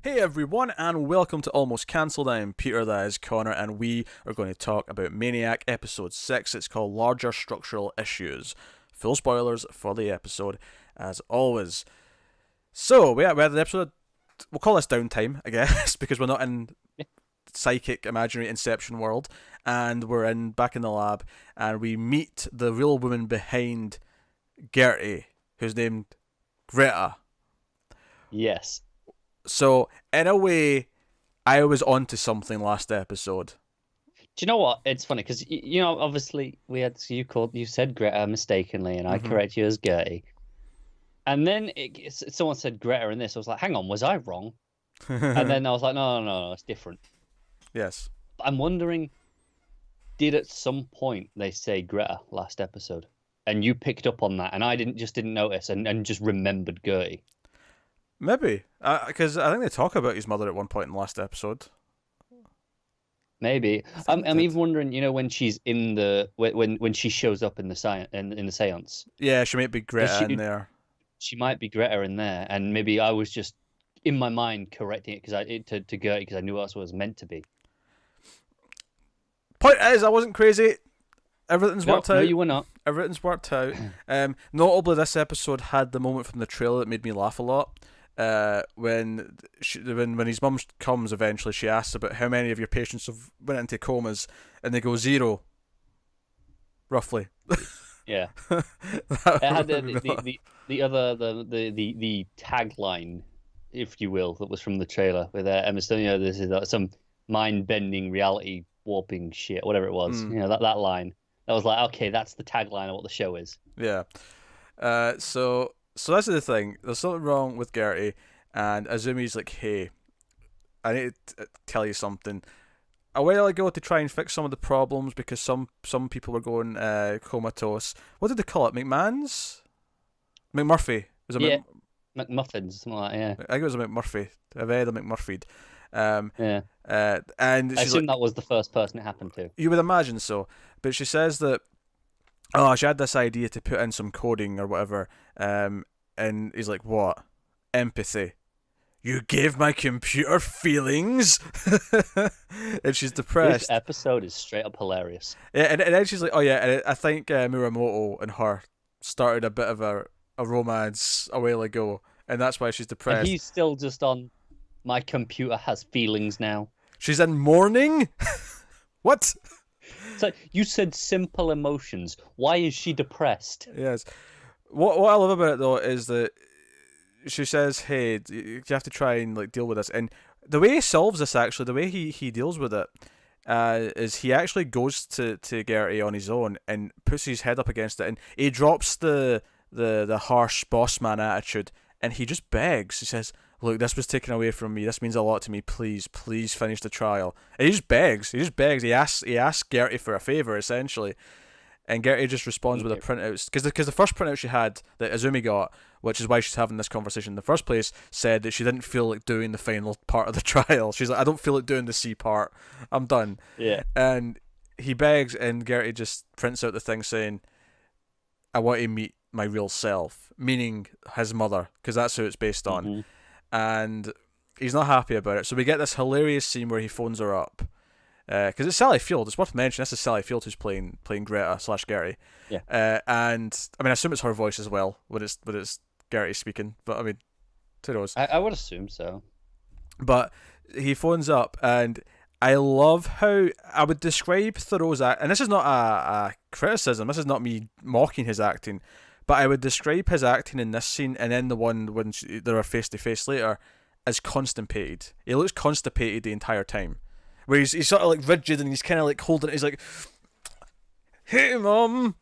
Hey everyone, and welcome to Almost Cancelled. I'm Peter, that is Connor, and we are going to talk about Maniac Episode 6. It's called Larger Structural Issues. Full spoilers for the episode, as always. So, we had the episode, we'll call this downtime, I guess, because we're not in psychic, imaginary Inception world, and we're back in the lab, and we meet the real woman behind Gertie, who's named Greta. Yes. So, in a way, I was onto something last episode. Do you know what? It's funny because obviously you said Greta mistakenly, and I correct you as Gertie. And then someone said Greta in this. I was like, hang on, was I wrong? And then I was like, no, it's different. Yes. I'm wondering, did at some point they say Greta last episode, and you picked up on that, and I didn't notice, and just remembered Gertie. Maybe. Because I think they talk about his mother at one point in the last episode. Maybe. I'm even wondering, when she's in when she shows up in the in the seance. Yeah, she might be Greta in there. She might be Greta in there, and maybe I was just in my mind correcting it to Gertie because I knew that's what it was meant to be. Point is, I wasn't crazy. Everything's worked out. No, you were not. Everything's worked out. Notably, this episode had the moment from the trailer that made me laugh a lot. When his mum comes eventually, she asks about how many of your patients have went into comas, and they go 0, roughly. Yeah. It had the tagline, if you will, that was from the trailer with Emma Stone. This is some mind-bending, reality warping shit, whatever it was. That line. That was like, okay, that's the tagline of what the show is. Yeah. So that's the thing. There's something wrong with Gertie, and Azumi's like, hey, I need to tell you something. A while ago, to try and fix some of the problems, because some people were going comatose. What did they call it? McMurphy. Was it McMuffins, something like that, yeah. I think it was a McMurphy. I've had a McMurphy'd. Yeah. And I assume like, that was the first person it happened to. You would imagine so. But she says that, she had this idea to put in some coding or whatever. And he's like, what? Empathy. You gave my computer feelings? And she's depressed. This episode is straight up hilarious. Yeah, and then she's like, oh yeah, and I think Muramoto and her started a bit of a romance a while ago, and that's why she's depressed. And he's still just on, my computer has feelings now. She's in mourning? What? So you said simple emotions. Why is she depressed? Yes. What I love about it though is that she says, "Hey, you have to try and deal with this." And the way he solves this, actually, the way he deals with it, is he actually goes to Gertie on his own and puts his head up against it, and he drops the harsh boss man attitude, and he just begs. He says, "Look, this was taken away from me. This means a lot to me. Please finish the trial." And he just begs. He asks Gertie for a favor, essentially. And Gertie just responds with a printout, because the first printout she had that Azumi got, which is why she's having this conversation in the first place, said that she didn't feel like doing the final part of the trial. She's like, I don't feel like doing the C part. I'm done. Yeah. And he begs, and Gertie just prints out the thing saying, I want to meet my real self, meaning his mother, because that's who it's based on. Mm-hmm. And he's not happy about it. So we get this hilarious scene where he phones her up. Because it's Sally Field. It's worth mentioning. This is Sally Field who's playing Greta / Gertie. Yeah. And I mean, I assume it's her voice as well when it's Gertie speaking. But I mean, who knows? I would assume so. But he phones up, and I love how I would describe Thoreau's act. And this is not a criticism. This is not me mocking his acting. But I would describe his acting in this scene and then the one when they're face to face later as constipated. He looks constipated the entire time. Where he's sort of rigid, and he's kind of holding it. He's like, "Hey, mom."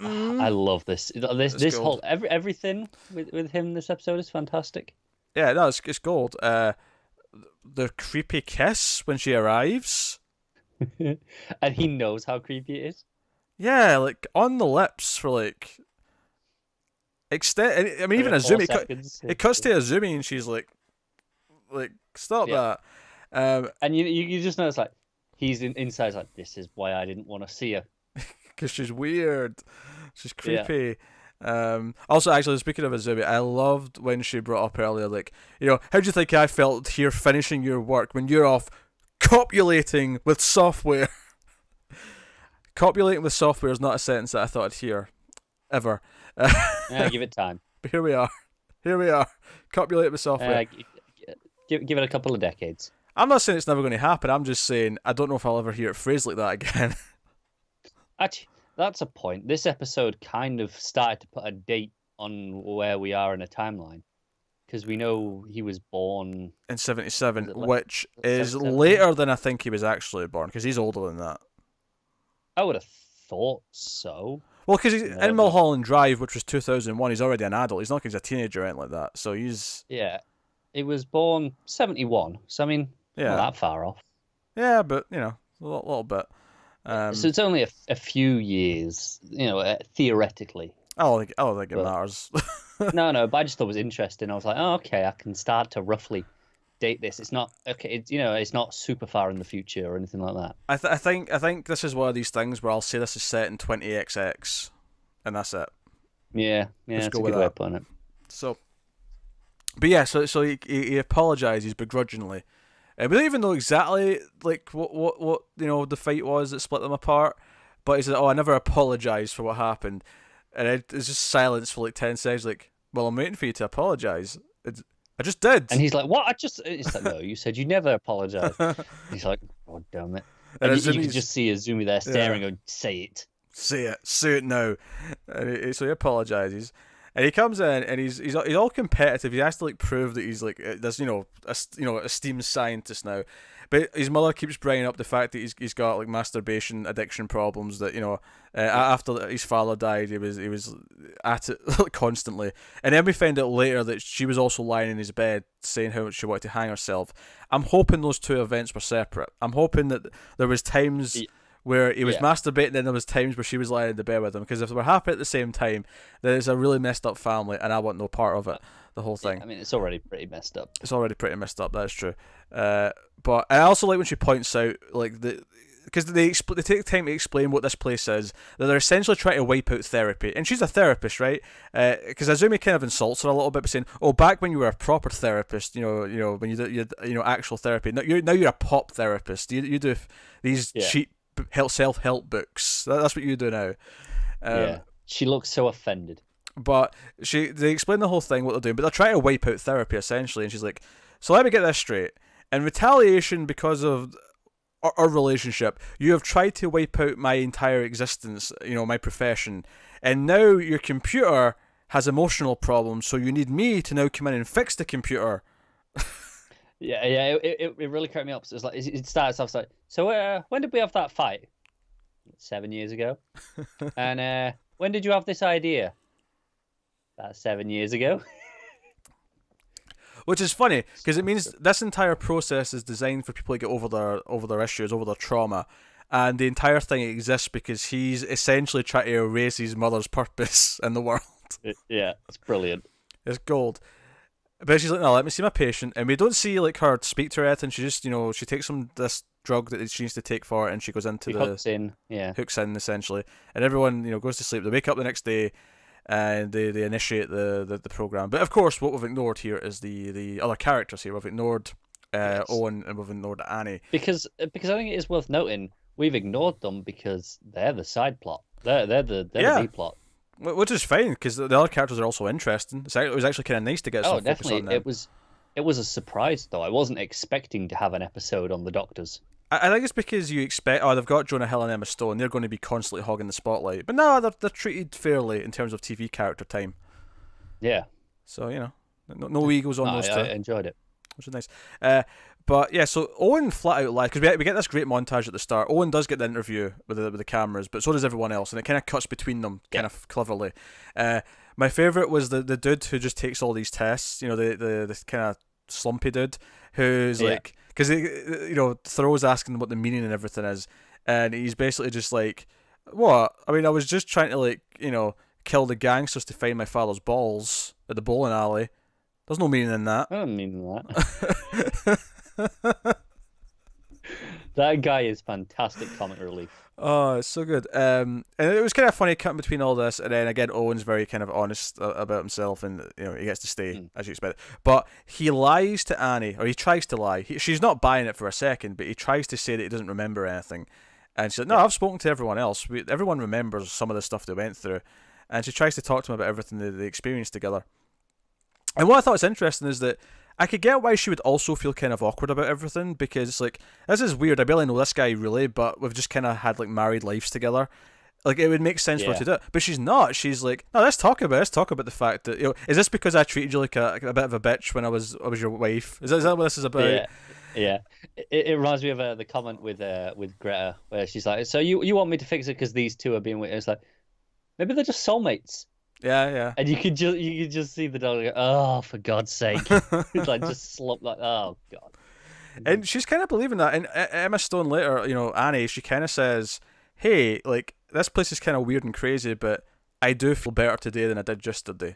I love this. This whole everything with him this episode is fantastic. Yeah, no, it's gold. The creepy kiss when she arrives, and he knows how creepy it is. Yeah, on the lips for extent. I mean, even Azumi. It cuts to Azumi, and she's like, stop that. And you just notice he's inside this is why I didn't want to see her. Because she's weird. She's creepy. Also, actually, speaking of Azumi, I loved when she brought up earlier, like, how do you think I felt here finishing your work when you're off copulating with software? Copulating with software is not a sentence that I thought I'd hear, ever. Yeah, give it time. But here we are. Copulate with software. Give it a couple of decades. I'm not saying it's never going to happen. I'm just saying I don't know if I'll ever hear it phrased like that again. Actually, that's a point. This episode kind of started to put a date on where we are in a timeline. Because we know he was born... in 77, like, which is 77? later than I think he was actually born, because he's older than that. I would have thought so. Well, because in Mulholland Drive, which was 2001, he's already an adult. He's not like he's a teenager or anything like that. So he's... Yeah. He was born 71. So, I mean, not that far off. Yeah, but, a little bit. So it's only a few years, theoretically. I don't think it matters. No, but I just thought it was interesting. I was like, oh, okay, I can start to roughly date this. It's not okay. It's not super far in the future or anything like that. I think this is one of these things where I'll say this is set in 20XX, and that's it. Yeah, that's a good way of putting it. So, but yeah, so he apologizes begrudgingly. We don't even know exactly like what the fight was that split them apart, but he said, "Oh, I never apologized for what happened," and it's just silence for like 10 seconds. Like, well, I'm waiting for you to apologize. I just did. And he's like, "What? It's like, no, you said you never apologized." He's like, "Oh, damn it!" And you can just see Azumi there staring, going, "Say it, say it now." And so he apologizes. And he comes in and he's all competitive. He has to like prove that he's like this esteemed scientist now. But his mother keeps bringing up the fact that he's got like masturbation addiction problems. That after his father died, he was at it constantly. And then we find out later that she was also lying in his bed saying how much she wanted to hang herself. I'm hoping those two events were separate. I'm hoping that there was times where he was masturbating, and there was times where she was lying in the bed with him. Because if they were happy at the same time, then it's a really messed up family, and I want no part of it. The whole thing. I mean, it's already pretty messed up. It's already pretty messed up. That's true. But I also like when she points out like because they take time to explain what this place is. That they're essentially trying to wipe out therapy, and she's a therapist, right? Because Azumi kind of insults her a little bit by saying, "Oh, back when you were a proper therapist, when you did actual therapy. Now you're a pop therapist. You do these cheap self-help books. That's what you do now." She looks so offended. But they explain the whole thing, what they're doing, but they're trying to wipe out therapy essentially. And she's like, "So let me get this straight. In retaliation because of our relationship, you have tried to wipe out my entire existence, my profession, and now your computer has emotional problems, so you need me to now come in and fix the computer." It really cracked me up. So it's like it starts off like, "So when did we have that fight?" 7 years ago. And when did you have this idea? About 7 years ago. Which is funny because it means this entire process is designed for people to get over their issues, over their trauma, and the entire thing exists because he's essentially trying to erase his mother's purpose in the world. It's brilliant. It's gold. But she's like, "No, let me see my patient," and we don't see like her speak to her yet, and she just she takes this drug that she needs to take for it, and she goes into hooks in essentially, and everyone goes to sleep. They wake up the next day. And they initiate the program. But of course, what we've ignored here is the other characters here. We've ignored Owen and we've ignored Annie. Because I think it is worth noting, we've ignored them because they're the side plot. They're the B plot. Which is fine, because the other characters are also interesting. It was actually kind of nice to get some focus on them. It was a surprise, though. I wasn't expecting to have an episode on the Doctors. I think it's because you expect, they've got Jonah Hill and Emma Stone, they're going to be constantly hogging the spotlight. But no, they're treated fairly in terms of TV character time. Yeah. So, no egos on those two. I enjoyed it. Which is nice. But yeah, so Owen flat out lies, because we get this great montage at the start. Owen does get the interview with the cameras, but so does everyone else, and it kind of cuts between them kind of cleverly. My favourite was the dude who just takes all these tests, the kind of slumpy dude, who's like... Because Thoreau's asking them what the meaning and everything is, and he's basically just like, "What? I mean, I was just trying to kill the gangsters to find my father's balls at the bowling alley. There's no meaning in that." I don't mean that. That guy is fantastic comic relief. Oh, it's so good. And it was kind of funny cutting between all this, and then again, Owen's very kind of honest about himself, and he gets to stay as you expect. But he lies to Annie, or he tries to lie. She's not buying it for a second, but he tries to say that he doesn't remember anything, and she's like, "No, I've spoken to everyone else. Everyone remembers some of the stuff they went through," and she tries to talk to him about everything they experienced together. And what I thought was interesting is that I could get why she would also feel kind of awkward about everything, because like, this is weird. I barely know this guy really, but we've just kind of had like married lives together. Like, it would make sense for her to do it, but she's not. She's like, no, let's talk about the fact that, is this because I treated you like a bit of a bitch when I was your wife? Is that what this is about? Yeah. It reminds me of the comment with Greta, where she's like, so you want me to fix it because these two are being with. It's like, maybe they're just soulmates. Yeah. And you could just see the dog go, oh, for God's sake. It's like just slop like, oh God. And she's kind of believing that. And Emma Stone later, Annie, she kind of says, hey, like, this place is kind of weird and crazy, but I do feel better today than I did yesterday.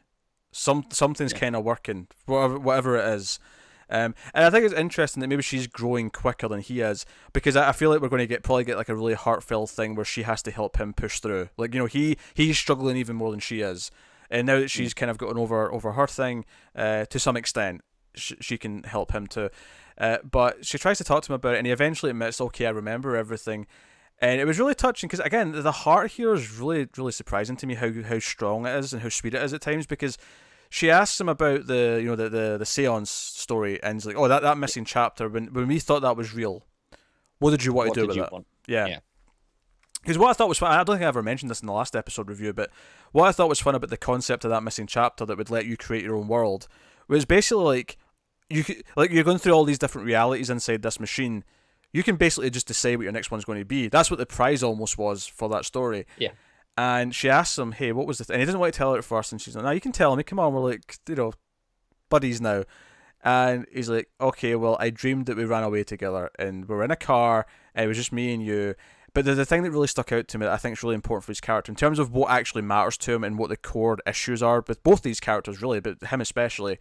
Something's kind of working, whatever it is. And I think it's interesting that maybe she's growing quicker than he is, because I feel like we're going to probably get like a really heartfelt thing where she has to help him push through. Like, he's struggling even more than she is, and now that she's kind of gotten over her thing, to some extent, she can help him too. But she tries to talk to him about it, and he eventually admits, okay, I remember everything. And it was really touching, because again, the heart here is really, really surprising to me, how strong it is and how sweet it is at times, because she asks him about the seance story, and he's like, oh, that missing chapter, when we thought that was real, what did you want to do with it? Yeah. Because what I thought was fun, I don't think I ever mentioned this in the last episode review, but what I thought was fun about the concept of that missing chapter that would let you create your own world was basically like, you're going through all these different realities inside this machine. You can basically just decide what your next one's going to be. That's what the prize almost was for that story. Yeah. And she asks him, hey, what was the and he doesn't want to tell her at first, and she's like, no, you can tell me, come on, we're like, buddies now. And he's like, okay, well, I dreamed that we ran away together, and we were in a car, and it was just me and you. But the thing that really stuck out to me that I think is really important for his character, in terms of what actually matters to him and what the core issues are with both these characters, really, but him especially,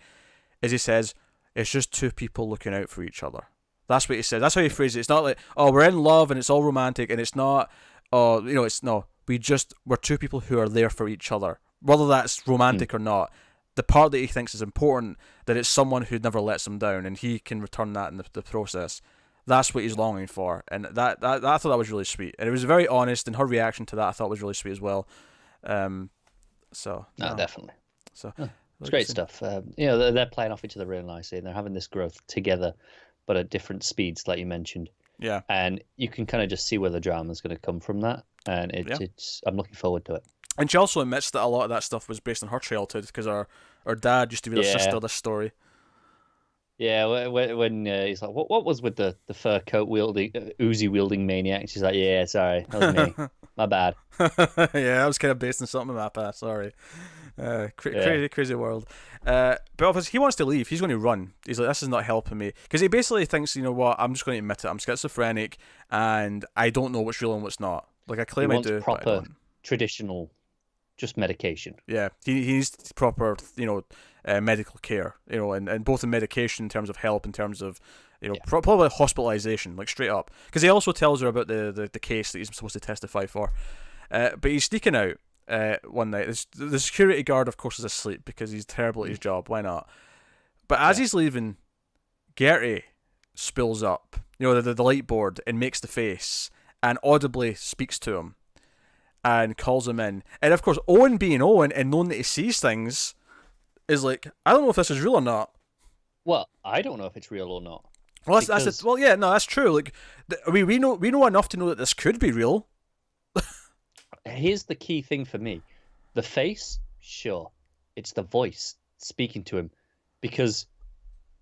is he says, it's just two people looking out for each other. That's what he says. That's how he phrases it. It's not like, oh, we're in love and it's all romantic, and it's not, oh, it's no. We're two people who are there for each other, whether that's romantic or not. The part that he thinks is important, that it's someone who never lets him down, and he can return that in the process. That's what he's longing for, and that I thought that was really sweet, and it was very honest, and her reaction to that I thought was really sweet as well. Definitely. So it's great stuff. They're playing off each other really nicely, and they're having this growth together, but at different speeds, like you mentioned. Yeah. And you can kind of just see where the drama's going to come from that, and it's I'm looking forward to it. And she also admits that a lot of that stuff was based on her childhood, because her dad used to be her sister. This story. Yeah, when he's like, what was with the fur coat wielding, Uzi wielding maniac? She's like, yeah, sorry, that was me, my bad. Yeah, I was kind of based on something in my past. Sorry. Crazy world. But obviously he wants to leave. He's going to run. He's like, this is not helping me, because he basically thinks, you know what, I'm just going to admit it. I'm schizophrenic, and I don't know what's real and what's not. Like, I claim I do, proper, but I don't. traditional, just medication. Yeah, he needs proper, medical care, and both in medication in terms of help, in terms of, probably hospitalization, like straight up. Because he also tells her about the case that he's supposed to testify for. But he's sneaking out one night. The security guard, of course, is asleep because he's terrible at his job. Why not? But as he's leaving, Gertie spills up, the light board, and makes the face, and audibly speaks to him, and calls him in. And of course, Owen being Owen, and knowing that he sees things, is like, I don't know if this is real or not. Well, I don't know if it's real or not. Well, that's true. Like, we know enough to know that this could be real. Here's the key thing for me: the face, sure, it's the voice speaking to him, because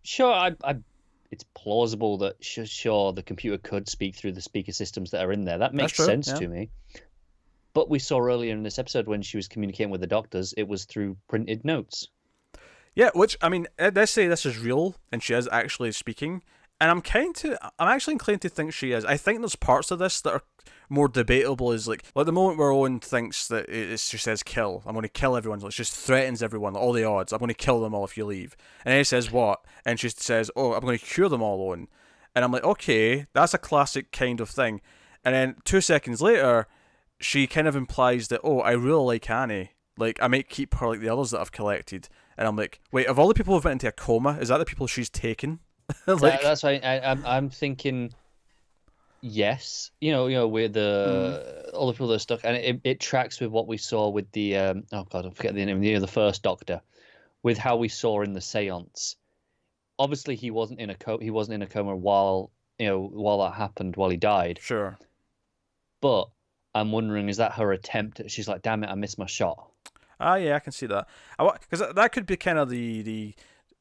sure, it's plausible that sure the computer could speak through the speaker systems that are in there. That makes sense to me. But we saw earlier in this episode when she was communicating with the doctors, it was through printed notes. Yeah, which, I mean, let's say this is real and she is actually speaking, and I'm actually inclined to think she is. I think there's parts of this that are more debatable, is like the moment where Owen thinks that she says kill, I'm going to kill everyone, like, she just threatens everyone, like, all the odds, I'm going to kill them all if you leave. And then he says what? And she says, oh, I'm going to cure them all, Owen. And I'm like, okay, that's a classic kind of thing. And then 2 seconds later, she kind of implies that, oh, I really like Annie. Like, I might keep her like the others that I've collected. And I'm like, wait, of all the people who've went into a coma, is that the people she's taken? Like, That's why I'm thinking. Yes, with all the people that are stuck, and it tracks with what we saw with the oh god, I forget the name, the first Doctor, with how we saw in the seance. Obviously, he wasn't in a coma while that happened, while he died. sure. But I'm wondering, is that her attempt? She's like, damn it, I missed my shot. Ah, yeah, I can see that. Because that could be kind of the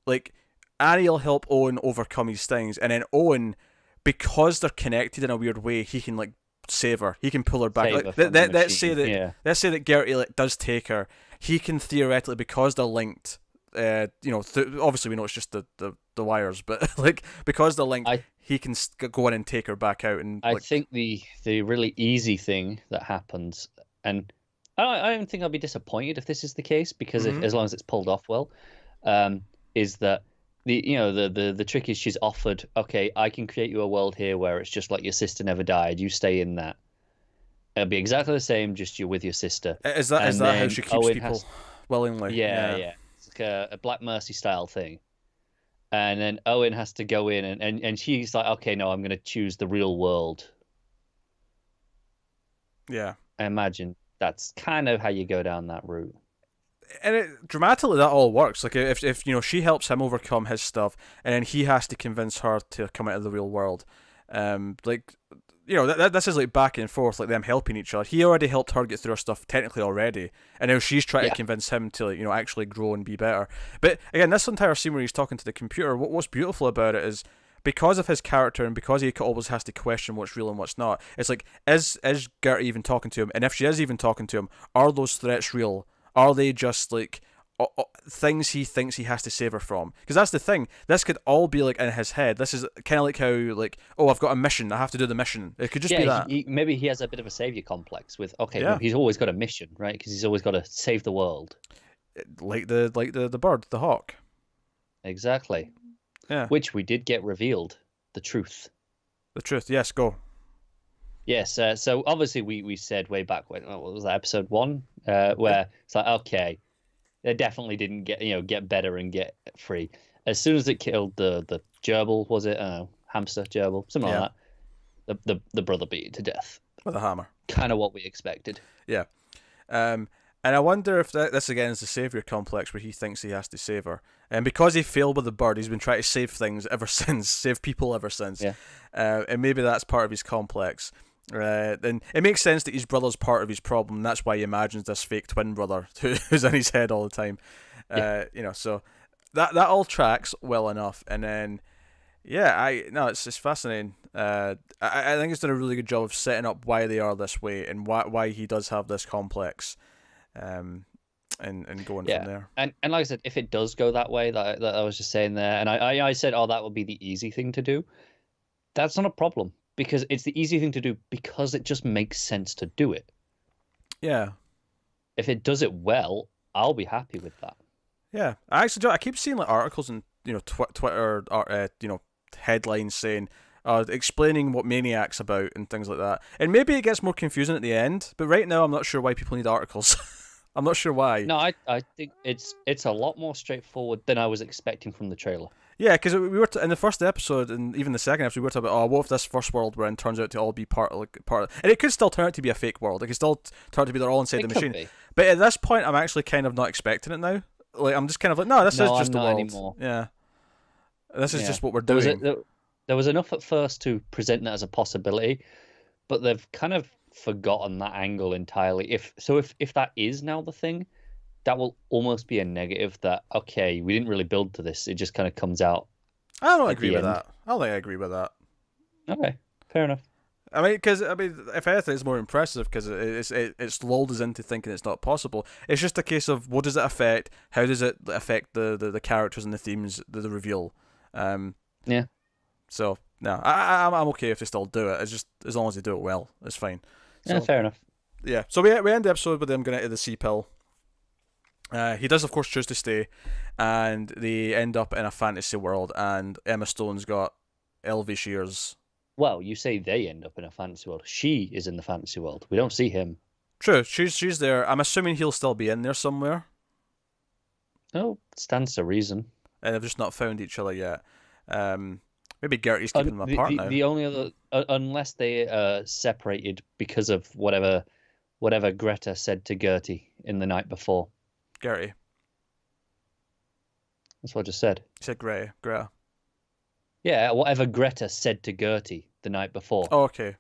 like, Annie will help Owen overcome his things, and then Owen, because they're connected in a weird way, he can like save her. He can pull her back. Like, let's say that Gertie like, does take her. He can theoretically, because they're linked. Obviously we know it's just the wires, but like, because they're linked, he can go in and take her back out. And I think the really easy thing that happens, and I don't think I'll be disappointed if this is the case, because as long as it's pulled off well, is that the trick is she's offered, okay, I can create you a world here where it's just like your sister never died. You stay in that. It'll be exactly the same, just you're with your sister. Is that how she keeps people willingly? Yeah. It's like a Black Mercy style thing. And then Owen has to go in, and she's like, okay, no, I'm going to choose the real world. Yeah. I imagine that's kind of how you go down that route. And dramatically, that all works. Like, if she helps him overcome his stuff, and then he has to convince her to come out of the real world. This is like back and forth, like them helping each other. He already helped her get through her stuff technically already, and now she's trying to convince him to actually grow and be better. But again, this entire scene where he's talking to the computer, what's beautiful about it is, because of his character and because he always has to question what's real and what's not, it's like, is Gertie even talking to him? And if she is even talking to him, are those threats real? Are they just like things he thinks he has to save her from? Because that's the thing. This could all be like in his head. This is kind of like how, like, oh, I've got a mission. I have to do the mission. It could just be that. Maybe he has a bit of a savior complex with, well, he's always got a mission, right? Because he's always got to save the world. Like the bird, the hawk. Exactly. Yeah. Which we did get revealed. The truth. The truth. Yes, go. Yes, so obviously we said way back when, what was that, episode 1, where it's like, okay, they definitely didn't get better and get free. As soon as it killed the gerbil, was it? Hamster gerbil, something like that. The brother beat it to death with a hammer. Kind of what we expected. Yeah, and I wonder if this again is the savior complex, where he thinks he has to save her, and because he failed with the bird, he's been trying to save things ever since, save people ever since. Yeah, and maybe that's part of his complex. Then it makes sense that his brother's part of his problem, and that's why he imagines this fake twin brother who's in his head all the time. So that all tracks well enough. And then it's fascinating. I think it's done a really good job of setting up why they are this way and why he does have this complex, and going from there. And like I said, if it does go that way, that I was just saying there, and I said, oh, that would be the easy thing to do. That's not a problem. Because it's the easy thing to do, because it just makes sense to do it. Yeah. If it does it well, I'll be happy with that. Yeah, I keep seeing like articles and Twitter, headlines saying, explaining what Maniac's about and things like that. And maybe it gets more confusing at the end, but right now I'm not sure why people need articles. I'm not sure why. No, I think it's a lot more straightforward than I was expecting from the trailer. Yeah, because we were in the first episode and even the second episode, we were talking about, what if this first world we're in turns out to all be part of, and it could still turn out to be a fake world. It could still turn out to be they're all inside the machine. Be. But at this point, I'm actually kind of not expecting it now. Like, I'm just kind of like, no, this is just the world. Anymore. Yeah, this is just what we're doing. There was enough at first to present that as a possibility, but they've kind of forgotten that angle entirely. If that is now the thing, that will almost be a negative. That, okay, we didn't really build to this. It just kind of comes out. I don't agree with that. I don't think I agree with that. Okay, fair enough. I mean, if anything, it's more impressive because it's lulled us into thinking it's not possible. It's just a case of, what does it affect? How does it affect the characters and the themes, the reveal? Yeah. So no, I'm okay if they still do it. It's just, as long as they do it well, it's fine. So, yeah, fair enough. Yeah. So we end the episode with them going into the sea pill. He does, of course, choose to stay, and they end up in a fantasy world, and Emma Stone's got elvish ears. Well, you say they end up in a fantasy world. She is in the fantasy world. We don't see him. True, she's there. I'm assuming he'll still be in there somewhere. Oh, stands to reason. And they've just not found each other yet. Maybe Gertie's keeping them apart now. The only other, unless they separated because of whatever Greta said to Gertie in the night before. Gertie. That's what I just said. You said Greta. Yeah, whatever Greta said to Gertie the night before. Oh, okay.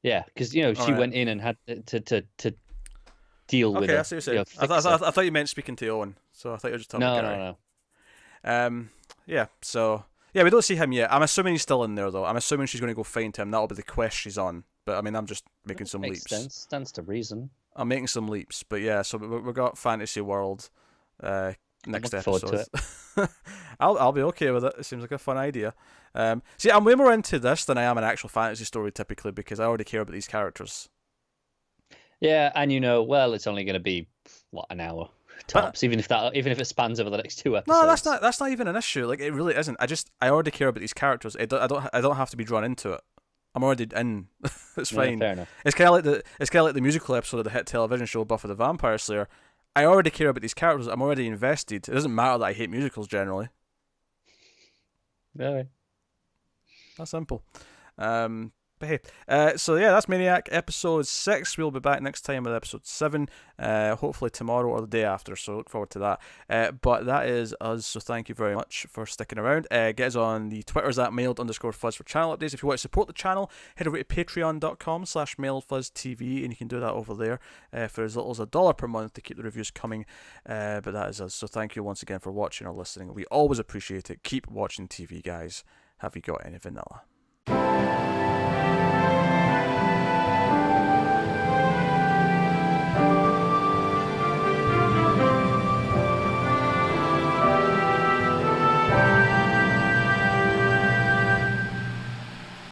Yeah, because she went in and had to deal with it. Okay, I see what you're saying. I thought you meant speaking to Owen, so I thought you were just talking about Gertie. No. Yeah, so... Yeah, we don't see him yet. I'm assuming he's still in there, though. I'm assuming she's going to go find him. That'll be the quest she's on. But, I mean, I'm just making some leaps. Makes sense. Stands to reason. I'm making some leaps. But, yeah, so we've got Fantasy World next episode. I'll be okay with it. It seems like a fun idea. See, I'm way more into this than I am an actual fantasy story, typically, because I already care about these characters. Yeah, and it's only going to be, an hour? Tops, even if it spans over the next 2 episodes. No, that's not even an issue. Like, it really isn't. I already care about these characters. I don't have to be drawn into it. I'm already in. It's fine. Fair enough. It's kind of like the musical episode of the hit television show Buffy the Vampire Slayer. I already care about these characters. I'm already invested. It doesn't matter that I hate musicals generally. Really? That's simple. But hey, so yeah, that's Maniac episode 6. We'll be back next time with episode 7, hopefully tomorrow or the day after, so look forward to that. But that is us, so thank you very much for sticking around. Get us on the Twitters at mailed_fuzz for channel updates. If you want to support the channel, head over to patreon.com/mailedfuzztv, and you can do that over there for as little as $1 per month to keep the reviews coming. But that is us, so thank you once again for watching or listening. We always appreciate it. Keep watching TV, guys. Have you got any vanilla?